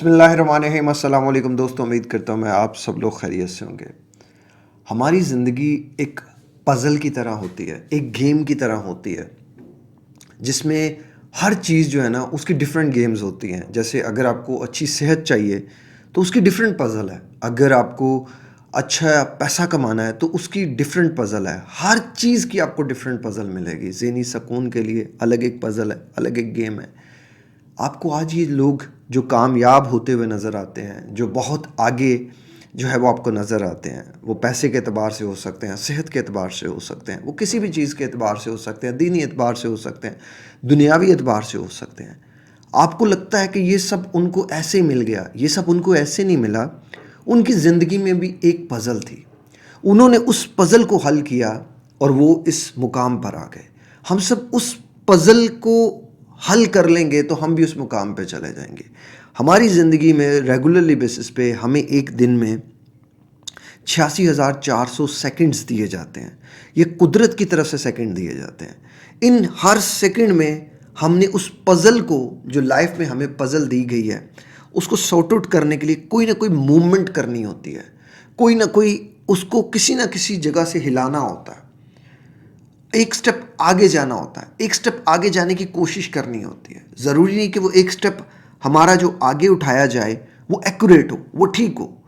बिस्मिल्लाहिर्रहमानिर्रहीम। अस्सलाम वालेकुम दोस्तों, उम्मीद करता हूँ मैं आप सब लोग खैरियत से होंगे। हमारी ज़िंदगी एक पज़ल की तरह होती है, एक गेम की तरह होती है, जिसमें हर चीज़ जो है ना उसकी डिफरेंट गेम्स होती हैं। जैसे अगर आपको अच्छी सेहत चाहिए तो उसकी डिफरेंट पज़ल है, अगर आपको अच्छा पैसा कमाना है तो उसकी डिफरेंट पज़ल है। हर चीज़ की आपको डिफरेंट पज़ल मिलेगी। ज़हनी सुकून के लिए अलग एक पज़ल है, अलग एक गेम है। आपको आज ये लोग जो कामयाब होते हुए नज़र आते हैं, जो बहुत आगे जो है वो आपको नज़र आते हैं, वो पैसे के एतबार से हो सकते हैं, सेहत के एतबार से हो सकते हैं, वो किसी भी चीज़ के एतबार से हो सकते हैं, दीनी एतबार से हो सकते हैं, दुनियावी एतबार से हो सकते हैं। आपको लगता है कि ये सब उनको ऐसे मिल गया, ये सब उनको ऐसे नहीं मिला। उनकी ज़िंदगी में भी एक पज़ल थी, उन्होंने उस पज़ल को हल किया और वो इस मुकाम पर आ गए। हम सब उस पज़ल को हल कर लेंगे तो हम भी उस मुकाम पे चले जाएंगे। हमारी ज़िंदगी में रेगुलरली बेसिस पे हमें एक दिन में 86,400 सेकंड्स दिए जाते हैं। ये कुदरत की तरफ से सेकंड दिए जाते हैं। इन हर सेकंड में हमने उस पज़ल को, जो लाइफ में हमें पज़ल दी गई है, उसको सॉर्ट आउट करने के लिए कोई ना कोई मूवमेंट करनी होती है, कोई ना कोई उसको किसी ना किसी जगह से हिलाना होता है, एक स्टेप आगे जाना होता है, एक स्टेप आगे जाने की कोशिश करनी होती है। ज़रूरी नहीं कि वो एक स्टेप हमारा जो आगे उठाया जाए वो एक्यूरेट हो, वो ठीक हो,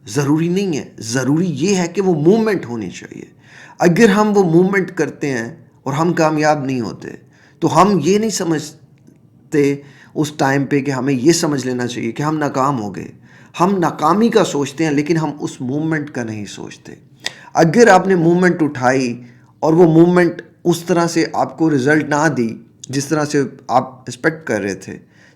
ज़रूरी नहीं है। ज़रूरी ये है कि वो मूवमेंट होनी चाहिए। अगर हम वो मूवमेंट करते हैं और हम कामयाब नहीं होते तो हम ये नहीं समझते उस टाइम पे कि हमें ये समझ लेना चाहिए कि हम नाकाम हो गए। हम नाकामी का सोचते हैं लेकिन हम उस मूवमेंट का नहीं सोचते। अगर आपने मूवमेंट उठाई और वो मूवमेंट उस तरह से आपको रिज़ल्ट ना दी जिस तरह से आप एक्सपेक्ट कर रहे थे,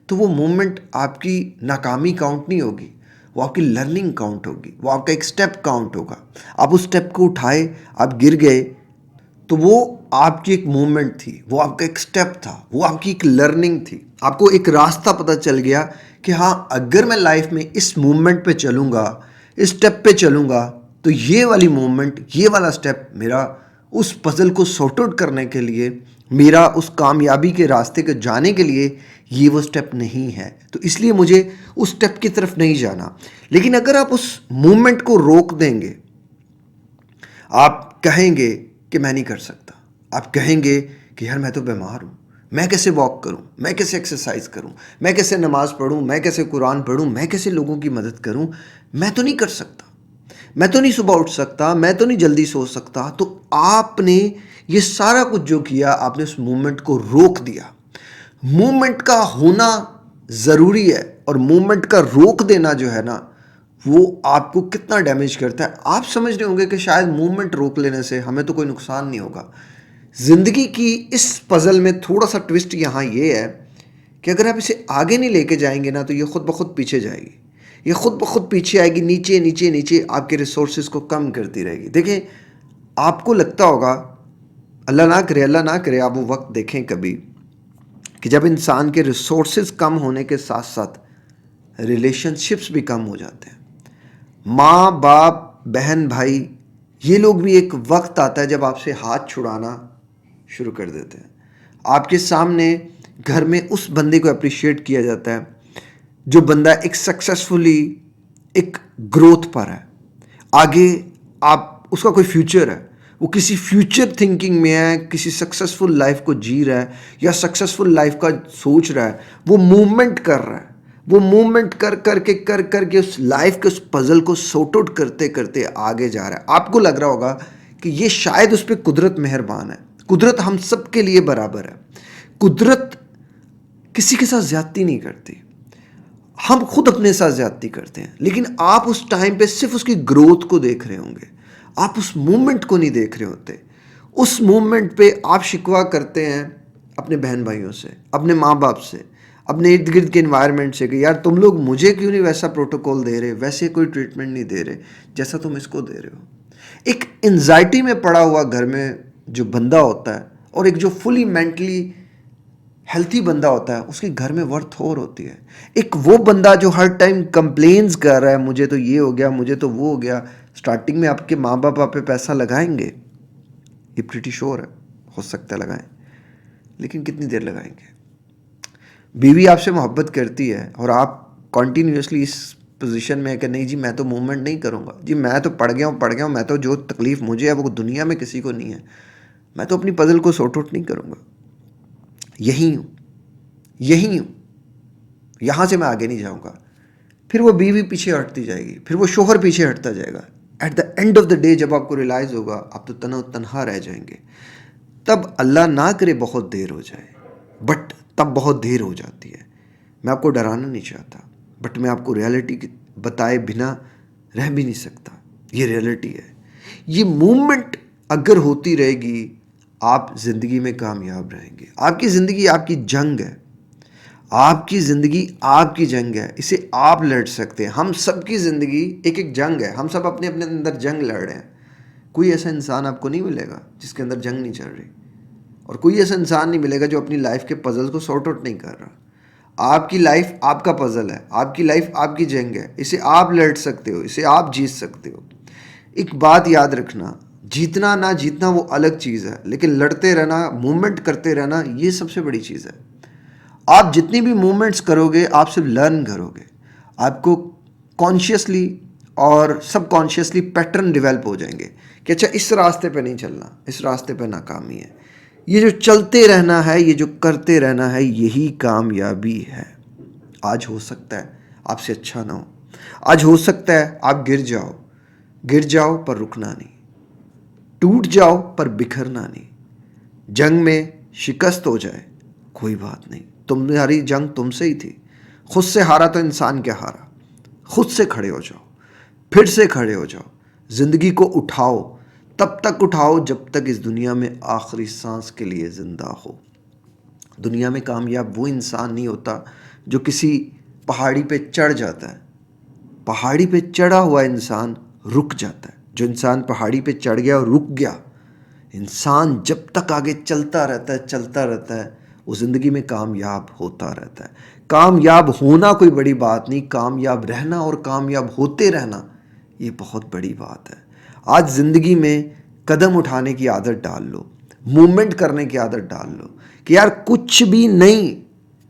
तो वो मूवमेंट आपकी नाकामी काउंट नहीं होगी, वो आपकी लर्निंग काउंट होगी, वो आपका एक स्टेप काउंट होगा। आप उस स्टेप को उठाए, आप गिर गए, तो वो आपकी एक मूवमेंट थी, वो आपका एक स्टेप था, वो आपकी एक लर्निंग थी। आपको एक रास्ता पता चल गया कि हाँ, अगर मैं लाइफ में इस मूवमेंट पे चलूँगा, इस स्टेप पे चलूँगा, तो ये वाली मूवमेंट, ये वाला स्टेप मेरा उस पज़ल को सॉर्ट आउट करने के लिए, मेरा उस कामयाबी के रास्ते को जाने के लिए ये वो स्टेप नहीं है, तो इसलिए मुझे उस स्टेप की तरफ नहीं जाना। लेकिन अगर आप उस मूवमेंट को रोक देंगे, आप कहेंगे कि मैं नहीं कर सकता, आप कहेंगे कि यार मैं तो बीमार हूँ, मैं कैसे वॉक करूँ, मैं कैसे एक्सरसाइज करूँ, मैं कैसे नमाज़ पढ़ूँ, मैं कैसे कुरान पढ़ूँ, मैं कैसे लोगों की मदद करूँ, मैं तो नहीं कर सकता, मैं तो नहीं सुबह उठ सकता, मैं तो नहीं जल्दी सो सकता। तो आपने ये सारा कुछ जो किया, आपने उस मूवमेंट को रोक दिया। मूवमेंट का होना ज़रूरी है और मूवमेंट का रोक देना जो है ना, वो आपको कितना डैमेज करता है। आप समझ रहे होंगे कि शायद मूवमेंट रोक लेने से हमें तो कोई नुकसान नहीं होगा। ज़िंदगी की इस पज़ल में थोड़ा सा ट्विस्ट यहाँ ये है कि अगर आप इसे आगे नहीं लेके जाएंगे ना, तो ये खुद ब खुद पीछे जाएगी, ये खुद ब खुद पीछे आएगी, नीचे नीचे नीचे आपके रिसोर्सेज को कम करती रहेगी। देखें, आपको लगता होगा, अल्लाह ना करे आप वो वक्त देखें कभी कि जब इंसान के रिसोर्सेज कम होने के साथ साथ रिलेशनशिप्स भी कम हो जाते हैं। माँ बाप, बहन भाई, ये लोग भी एक वक्त आता है जब आपसे हाथ छुड़ाना शुरू कर देते हैं। आपके सामने घर में उस बंदे को अप्रिशिएट किया जाता है जो बंदा एक सक्सेसफुली एक ग्रोथ पर है, आगे आप उसका कोई फ्यूचर है, वो किसी फ्यूचर थिंकिंग में है, किसी सक्सेसफुल लाइफ को जी रहा है या सक्सेसफुल लाइफ का सोच रहा है, वो मूवमेंट कर रहा है, वो मूवमेंट कर करके उस लाइफ के उस पजल को सॉर्ट आउट करते करते आगे जा रहा है। आपको लग रहा होगा कि ये शायद उस पर कुदरत मेहरबान है, कुदरत हम सब के लिए बराबर है, कुदरत किसी के साथ ज्यादती नहीं करती, हम खुद अपने साथ ज्यादती करते हैं। लेकिन आप उस टाइम पे सिर्फ उसकी ग्रोथ को देख रहे होंगे, आप उस मूवमेंट को नहीं देख रहे होते। उस मूवमेंट पे आप शिकवा करते हैं अपने बहन भाइयों से, अपने माँ बाप से, अपने इर्द गिर्द के इन्वायरमेंट से कि यार तुम लोग मुझे क्यों नहीं वैसा प्रोटोकॉल दे रहे, वैसे कोई ट्रीटमेंट नहीं दे रहे जैसा तुम इसको दे रहे हो। एक एंजाइटी में पड़ा हुआ घर में जो बंदा होता है और एक जो फुली मेंटली हेल्थी बंदा होता है, उसके घर में वर्थ और होती है। एक वो बंदा जो हर टाइम कंप्लेन्स कर रहा है, मुझे तो ये हो गया, मुझे तो वो हो गया। स्टार्टिंग में आपके माँ बाप आप पे पैसा लगाएंगे, ये प्रीटी श्योर है, हो सकता है लगाएं, लेकिन कितनी देर लगाएंगे। बीवी आपसे मोहब्बत करती है और आप कॉन्टीन्यूसली इस पोजीशन में है कि नहीं जी मैं तो मूवमेंट नहीं करूँगा, जी मैं तो पड़ गया हूँ, मैं तो जो तकलीफ़ मुझे है वो दुनिया में किसी को नहीं है, मैं तो अपनी पज़ल को सॉर्ट आउट नहीं करूँगा, यही हूँ, यही हूँ, यहाँ से मैं आगे नहीं जाऊँगा। फिर वो बीवी पीछे हटती जाएगी, फिर वो शोहर पीछे हटता जाएगा। At the end of the day जब आपको रियलाइज़ होगा आप तो तन्हा रह जाएंगे। तब अल्लाह ना करे बहुत देर हो जाए, बट तब बहुत देर हो जाती है। मैं आपको डराना नहीं चाहता, बट मैं आपको रियलिटी बताए बिना रह भी नहीं सकता। ये रियलिटी है। ये मूवमेंट अगर होती रहेगी आप ज़िंदगी में कामयाब रहेंगे। आपकी ज़िंदगी आपकी जंग है, आपकी ज़िंदगी आपकी जंग है, इसे आप लड़ सकते हैं। हम सब की ज़िंदगी एक एक जंग है, हम सब अपने अपने अंदर जंग लड़ रहे हैं। कोई ऐसा इंसान आपको नहीं मिलेगा जिसके अंदर जंग नहीं चल रही, और कोई ऐसा इंसान नहीं मिलेगा जो अपनी लाइफ के पजल को सॉर्ट आउट नहीं कर रहा। आपकी लाइफ आपका पजल है, आपकी लाइफ आपकी जंग है, इसे आप लड़ सकते हो, इसे आप जीत सकते हो। एक बात याद रखना, जीतना ना जीतना वो अलग चीज़ है, लेकिन लड़ते रहना, मूवमेंट करते रहना, ये सबसे बड़ी चीज़ है। आप जितनी भी मूवमेंट्स करोगे आप सिर्फ लर्न करोगे, आपको कॉन्शियसली और सबकॉन्शियसली पैटर्न डेवलप हो जाएंगे कि अच्छा इस रास्ते पे नहीं चलना, इस रास्ते पे नाकामी है। ये जो चलते रहना है, ये जो करते रहना है, यही कामयाबी है। आज हो सकता है आपसे अच्छा ना हो, आज हो सकता है आप गिर जाओ पर रुकना नहीं, टूट जाओ पर बिखरना नहीं, जंग में शिकस्त हो जाए कोई बात नहीं, तुम्हारी जंग तुमसे ही थी। खुद से हारा तो इंसान क्या हारा। खुद से खड़े हो जाओ, फिर से खड़े हो जाओ, ज़िंदगी को उठाओ, तब तक उठाओ जब तक इस दुनिया में आखिरी सांस के लिए ज़िंदा हो। दुनिया में कामयाब वो इंसान नहीं होता जो किसी पहाड़ी पे चढ़ जाता है। पहाड़ी पे चढ़ा हुआ इंसान रुक जाता है। जो इंसान पहाड़ी पे चढ़ गया और रुक गया, इंसान जब तक आगे चलता रहता है, वो ज़िंदगी में कामयाब होता रहता है। कामयाब होना कोई बड़ी बात नहीं, कामयाब रहना और कामयाब होते रहना ये बहुत बड़ी बात है। आज ज़िंदगी में कदम उठाने की आदत डाल लो, मूवमेंट करने की आदत डाल लो कि यार कुछ भी नहीं,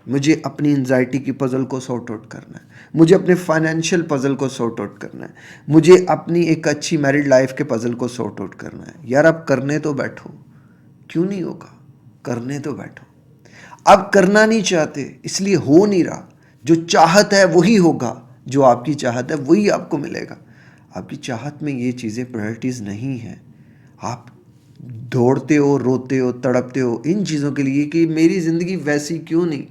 मुझे अपनी एंजाइटी की पज़ल को सॉर्ट आउट करना है, मुझे अपने फाइनेंशियल पज़ल को सॉर्ट आउट करना है, मुझे अपनी एक अच्छी मैरिड लाइफ के पज़ल को सॉर्ट आउट करना है। यार आप करने तो बैठो, क्यों नहीं होगा, करने तो बैठो। आप करना नहीं चाहते इसलिए हो नहीं रहा। जो चाहत है वही होगा, जो आपकी चाहत है वही आपको मिलेगा। आपकी चाहत में ये चीज़ें प्रायोरिटीज़ नहीं हैं। आप दौड़ते हो, रोते हो, तड़पते हो इन चीज़ों के लिए कि मेरी ज़िंदगी वैसी क्यों नहीं।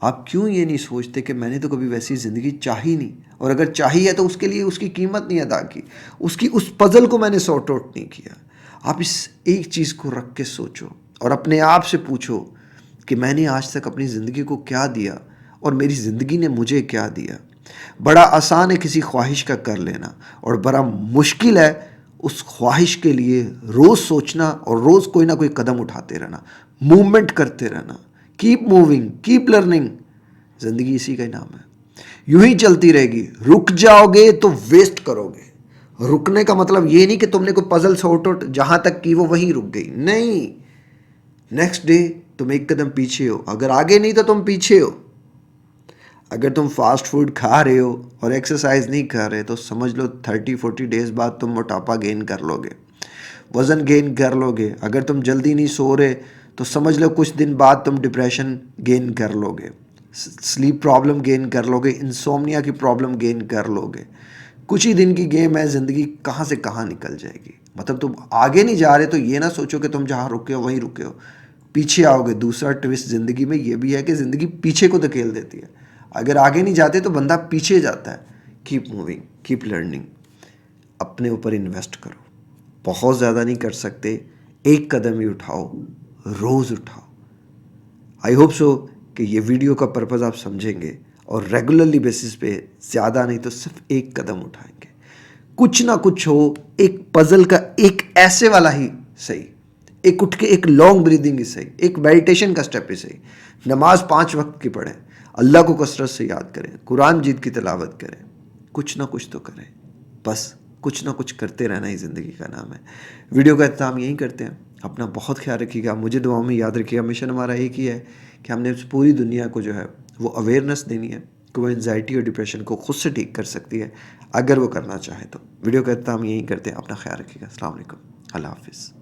आप क्यों ये नहीं सोचते कि मैंने तो कभी वैसी ज़िंदगी चाही नहीं, और अगर चाही है तो उसके लिए उसकी कीमत नहीं अदा की, उसकी उस पज़ल को मैंने सॉर्ट आउट नहीं किया। आप इस एक चीज़ को रख के सोचो और अपने आप से पूछो कि मैंने आज तक अपनी ज़िंदगी को क्या दिया और मेरी ज़िंदगी ने मुझे क्या दिया। बड़ा आसान है किसी ख्वाहिश का कर लेना, और बड़ा मुश्किल है उस ख्वाहिश के लिए रोज़ सोचना और रोज़ कोई ना कोई कदम उठाते रहना, मूवमेंट करते रहना। Keep moving, keep learning. ज़िंदगी इसी का ही नाम है। यूं ही चलती रहेगी। रुक जाओगे तो वेस्ट करोगे। रुकने का मतलब ये नहीं कि तुमने कोई पजल सॉर्ट आउट जहां तक की वो वहीं रुक गई, नहीं, नेक्स्ट डे तुम एक कदम पीछे हो। अगर आगे नहीं तो तुम पीछे हो। अगर तुम फास्ट फूड खा रहे हो और एक्सरसाइज नहीं कर रहे तो समझ लो 30-40 डेज बाद तुम मोटापा गेन कर लोगे, वज़न गेन कर लोगे। अगर तुम जल्दी नहीं सो रहे तो समझ लो कुछ दिन बाद तुम डिप्रेशन गेन कर लोगे, स्लीप प्रॉब्लम गेन कर लोगे, इंसोम्निया की प्रॉब्लम गेन कर लोगे। कुछ ही दिन की गेम है, ज़िंदगी कहाँ से कहाँ निकल जाएगी। मतलब तुम आगे नहीं जा रहे तो ये ना सोचो कि तुम जहाँ रुके हो वहीं रुके हो, पीछे आओगे। दूसरा ट्विस्ट ज़िंदगी में ये भी है कि ज़िंदगी पीछे को धकेल देती है। अगर आगे नहीं जाते तो बंदा पीछे जाता है। कीप मूविंग, कीप लर्निंग, अपने ऊपर इन्वेस्ट करो। बहुत ज़्यादा नहीं कर सकते, एक कदम ही उठाओ, रोज़ उठाओ। आई होप सो कि ये वीडियो का पर्पज़ आप समझेंगे और रेगुलरली बेसिस पे ज़्यादा नहीं तो सिर्फ एक कदम उठाएंगे। कुछ ना कुछ हो, एक पज़ल का एक ऐसे वाला ही सही, एक उठ के एक लॉन्ग ब्रीदिंग ही सही, एक मेडिटेशन का स्टेप ही सही, नमाज 5 वक्त की पढ़ें, अल्लाह को कसरत से याद करें, कुरान जीत की तिलावत करें, कुछ ना कुछ तो करें। बस कुछ ना कुछ करते रहना ही ज़िंदगी का नाम है। वीडियो का इख्तिताम यहीं करते हैं। अपना बहुत ख्याल रखिएगा, मुझे दुआओं में याद रखिएगा। मिशन हमारा एक ही है कि हमने पूरी दुनिया को जो है वो अवेयरनेस देनी है, कि वो एंजाइटी और डिप्रेशन को खुद से ठीक कर सकती है, अगर वो करना चाहे तो। वीडियो का इख्तिताम यहीं करते हैं। अपना ख्याल रखिएगा। अस्सलाम वालेकुम। अल्लाह हाफ़िज़।